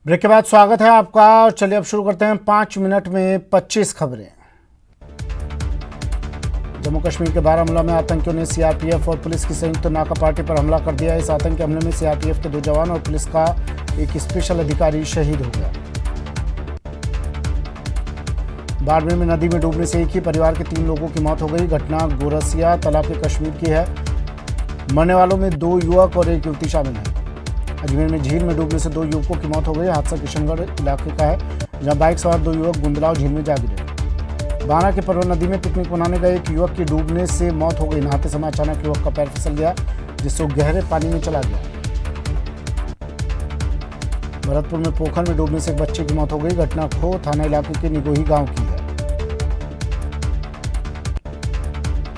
Break के बाद स्वागत है आपका। और चलिए अब शुरू करते हैं 5 मिनट में 25 खबरें। जम्मू कश्मीर के बारामूला में आतंकियों ने सीआरपीएफ और पुलिस की संयुक्त नाका पार्टी पर हमला कर दिया। इस आतंकी हमले में सीआरपीएफ के 2 जवान और पुलिस का एक स्पेशल अधिकारी शहीद हो गया। बाड़मेर में नदी में डूबने से एक ही परिवार के 3 लोगों की मौत हो गई। घटना गोरसिया तालाब के कश्मीर की है। मरने वालों में 2 युवक और 1 युवती शामिल है। अजमेर में झील में डूबने से 2 युवकों की मौत हो गई। हादसा किशनगढ़ इलाके का है, जहां बाइक सवार 2 युवक गुंदलाव झील में जा गिरे। बाना के पर्व नदी में पिकनिक मनाने गए एक युवक की डूबने से मौत हो गई। नहाते समय अचानक युवक का पैर फिसल गया, जिससे वो गहरे पानी में चला गया। भरतपुर में पोखर में डूबने से एक बच्चे की मौत हो गई। घटना खो थाना इलाके के निगोही गांव की है।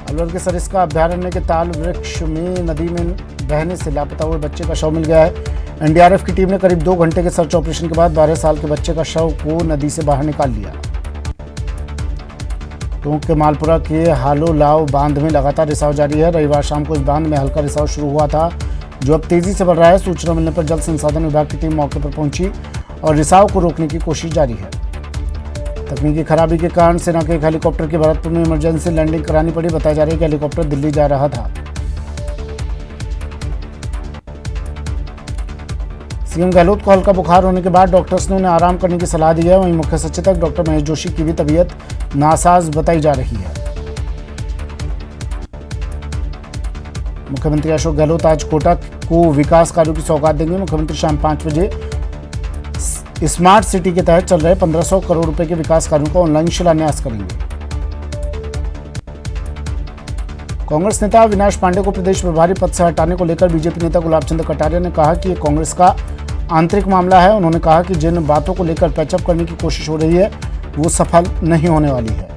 अलवर के सरिस्का अभ्यारण्य के ताल वृक्ष में नदी में बहने से लापता हुए बच्चे का शव मिल गया है। एनडीआरएफ की टीम ने करीब 2 घंटे के सर्च ऑपरेशन के बाद 12 साल के बच्चे का शव को नदी से बाहर निकाल लिया। टोंक के मालपुरा के हालो लाव बांध में लगातार रिसाव जारी है। रविवार शाम को इस बांध में हल्का रिसाव शुरू हुआ था, जो अब तेजी से बढ़ रहा है। सूचना मिलने पर जल संसाधन विभाग की टीम मौके पर पहुंची और रिसाव को रोकने की कोशिश जारी है। तकनीकी खराबी के कारण सेना के एक हेलीकॉप्टर के भरतपुर में इमरजेंसी लैंडिंग करानी पड़ी। बताया जा रहा है कि हेलीकॉप्टर दिल्ली जा रहा था। सीएम गहलोत को हल्का बुखार होने के बाद डॉक्टर्स ने उन्हें आराम करने की सलाह दी है। वहीं मुख्य सचेतक डॉक्टर महेश जोशी की भी तबीयत नासाज बताई जा रही है। मुख्यमंत्री अशोक गहलोत आज कोटा को विकास कार्यों की सौगात देंगे। मुख्यमंत्री शाम 5 बजे स्मार्ट सिटी के तहत चल रहे 1500 करोड़ रुपए के विकास कार्यों का ऑनलाइन शिलान्यास करेंगे। कांग्रेस नेता अविनाश पांडे को प्रदेश प्रभारी पद से हटाने को लेकर बीजेपी नेता गुलाब चंद कटारिया ने कहा कि ये कांग्रेस का आंतरिक मामला है। उन्होंने कहा कि जिन बातों को लेकर पैचअप करने की कोशिश हो रही है वो सफल नहीं होने वाली है।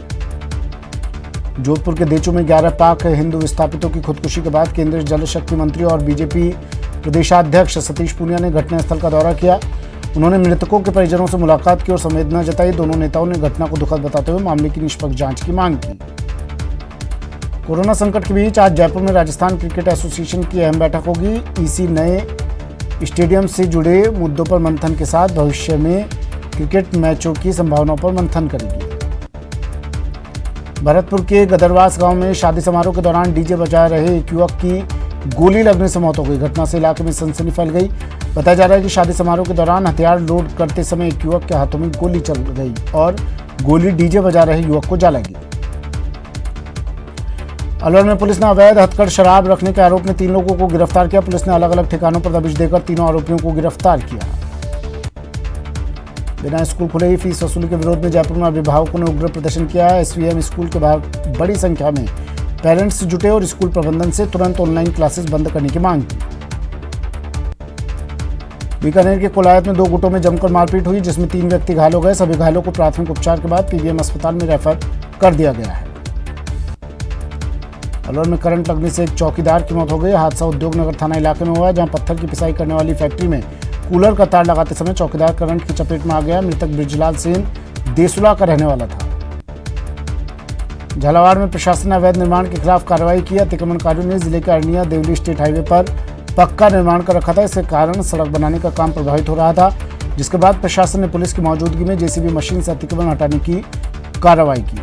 जोधपुर के देचू में 11 पाक हिंदू विस्थापितों की खुदकुशी के बाद केंद्रीय जल शक्ति मंत्री और बीजेपी प्रदेशाध्यक्ष सतीश पूनिया ने घटनास्थल का दौरा किया। उन्होंने मृतकों के परिजनों से मुलाकात की और संवेदना जताई। दोनों नेताओं ने घटना को दुखद बताते हुए मामले की निष्पक्ष जांच की मांग की। कोरोना संकट के बीच आज जयपुर में राजस्थान क्रिकेट एसोसिएशन की अहम बैठक होगी। ईसी नए स्टेडियम से जुड़े मुद्दों पर मंथन के साथ भविष्य में क्रिकेट मैचों की संभावनाओं पर मंथन करेगी। भरतपुर के गदरवास गांव में शादी समारोह के दौरान डीजे बजा रहे एक युवक की गोली लगने से मौत हो गई। घटना से इलाके में सनसनी फैल गई। बताया जा रहा है कि शादी समारोह के दौरान हथियार लोड करते समय एक युवक के हाथों में गोली चल गई और गोली डीजे बजा रहे युवक को जा लगी। अलवर में पुलिस ने अवैध हथकढ़ शराब रखने के आरोप में 3 लोगों को गिरफ्तार किया। पुलिस ने अलग अलग ठिकानों पर दबिश देकर तीनों आरोपियों को गिरफ्तार किया। बिना स्कूल खुले ही फीस वसूली के विरोध में जयपुर में अभिभावकों ने उग्र प्रदर्शन किया। एसवीएम स्कूल के बाहर बड़ी संख्या में पेरेंट्स जुटे और स्कूल प्रबंधन से तुरंत ऑनलाइन क्लासेस बंद करने की मांग की। बीकानेर के कोलायत में 2 गुटों में जमकर मारपीट हुई, जिसमें 3 व्यक्ति घायल हो गए। सभी घायलों को प्राथमिक उपचार के बाद पीबीएम अस्पताल में रेफर कर दिया गया है। अलवर में करंट लगने से एक चौकीदार की मौत हो गई। हादसा उद्योग नगर थाना इलाके में हुआ, जहां पत्थर की पिसाई करने वाली फैक्ट्री में कूलर का तार लगाते समय चौकीदार करंट की चपेट में आ गया। मृतक ब्रिजलाल सेन देसुला का रहने वाला था। झालावाड़ में प्रशासन ने अवैध निर्माण के खिलाफ कार्रवाई की। अतिक्रमणकारियों ने जिले के अरनिया देवली स्टेट हाईवे पर पक्का निर्माण कर रखा था। इसके कारण सड़क बनाने का काम प्रभावित हो रहा था, जिसके बाद प्रशासन ने पुलिस की मौजूदगी में जेसीबी मशीन से अतिक्रमण हटाने की कार्रवाई की।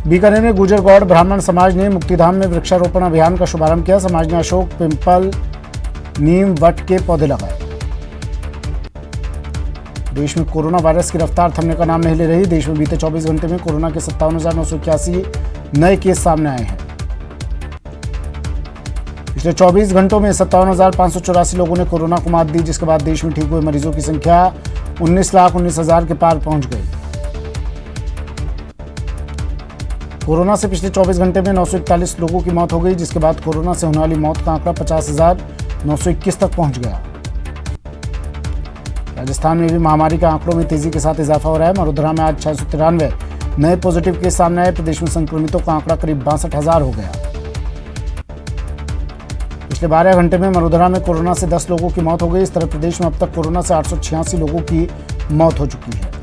बीकानेर में गुर्जर गौड़ ब्राह्मण समाज ने मुक्तिधाम में वृक्षारोपण अभियान का शुभारंभ किया। समाज ने अशोक, पिंपल, नीम, वट के पौधे लगाए। देश में कोरोना वायरस की रफ्तार थमने का नाम नहीं ले रही। देश में बीते 24 घंटे में कोरोना के 57,981 नए केस सामने आए हैं। पिछले 24 घंटों में 57,584 लोगों ने कोरोना को मात दी, जिसके बाद देश में ठीक हुए मरीजों की संख्या 19,19,000 के पार पहुंच गई। कोरोना से पिछले 24 घंटे में 941 लोगों की मौत हो गई, जिसके बाद कोरोना से होने वाली मौत का आंकड़ा 50,921 तक पहुंच गया। राजस्थान में भी महामारी के आंकड़ों में तेजी के साथ इजाफा हो रहा है। मरोधरा में आज 693 नए पॉजिटिव केस सामने आए। प्रदेश में संक्रमितों का आंकड़ा करीब 62,000 हो गया। पिछले 12 घंटे में मरोधरा में कोरोना से 10 लोगों की मौत हो गई। इस तरह प्रदेश में अब तक कोरोना से 886 लोगों की मौत हो चुकी है।